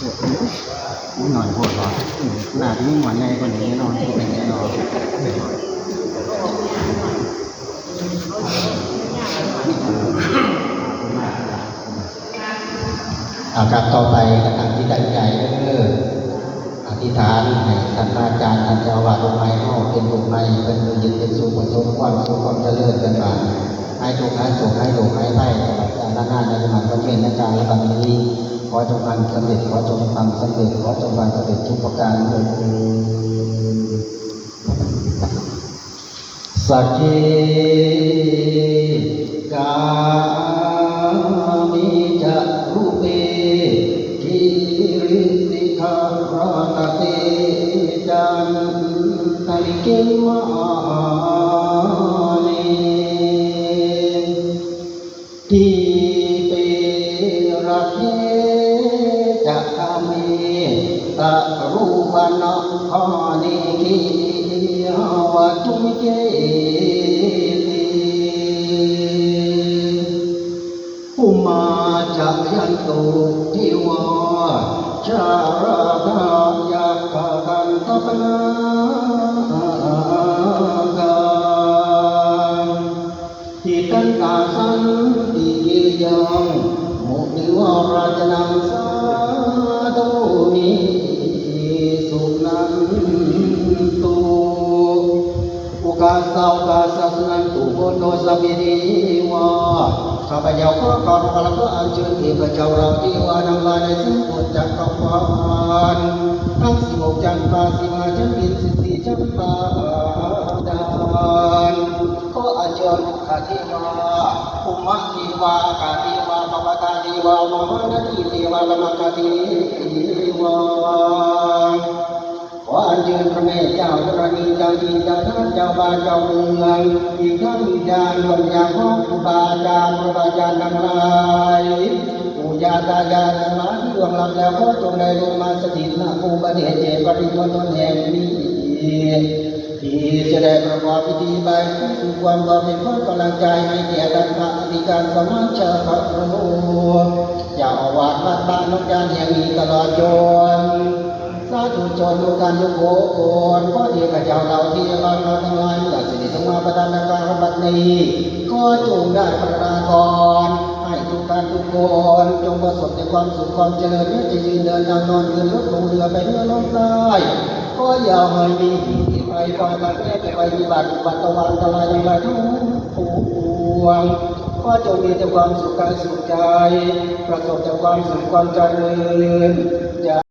หน่อยโหดหรอหน้าที่หวานในคนนี้นอนที่เป็นแน่นอนการต่อไปกระทำที่ตั้งใจอธิษฐานให้ท่านอาจารย์ท่านเจ้าอาวาสองค์ใหม่เข้าเป็นองค์ใหม่เป็นมือยึดเป็นสู่ประสบความสุขความเจริญกันมาให้ทุกข์ให้สุขให้โลกให้ไพ่ตลอดกาลนานในสมัยประเทศในการและบัดนี้ขอจงมันสำเร็จขอจงทำสำเร็จขอจงมันสำเร็จทุกประการเลยสักขีกามิจะรูเปกิริสิกขาราเตจันตริเกมะนีทิเประเทจะคามิตะรูปนะหานิกิวัตุมิเกอุมาจักยันตุทิวาชาราภายากันตปนาทิตันตาสันติเยยังมุนิวาราจนังสาธุนิสุนันตุอุกาสาวกาสัสนันตุโกโตสัพพิเทวาข้าพเจ้าขอขอบคุณและขออัญเชิญเทพเจ้าเราเทวานังลายในสิ่งปวดจักรวาลทั้ง16จันทรา15จันทร์เป็น14จันทราดานขออัญเชิญข้าเทวาภูมิเทวากาเทวาปปตาเทวามหานาทีเทวากรรมกเทวาขออัญเชิญพระแม่เจ้าธรณีเจ้าจีนเจ้าท่านเจ้าบ้านเจ้าเมืองอีกทั้งวิญญาณดวงญาณของครูบาอาจารย์ครูบาอาจารย์ทั้งหลายปู่ย่าตายายทั้งหลายที่ล่วงลับแล้วขอจงได้ลงมาสถิตณภูมิประเทศเจปริมณฑลแห่งนี้ที่จะได้ประกอบพิธีบายสู่ความบริสุทธิ์กำลังใจให้แก่ท่านพระอธิการสมัชชาพระครูเจ้าอาวาสวัดบ้านนกยานแห่งนี้ตลอดจนสาธุชนทุกท่านทุกคนขอเทพเจ้าเราที่เราทั้งหลายเมื่อสิริสงมาประทานในการบัดนี้ขอจงได้ประทานพรให้ทุกท่านทุกคนจงประสบในความสุขความเจริญไม่จะยืนเดินนั่งนอนยืนรถลงเรือไปเรือลงใต้ก็อย่าให้มีที่ไปคอยมาแก้ไปวิบัติตะวันตะลายทั้งหลายทั้งปวงก็จงมีแต่ความสุขกายสุขใจประสบแต่ความสุขความเจริญ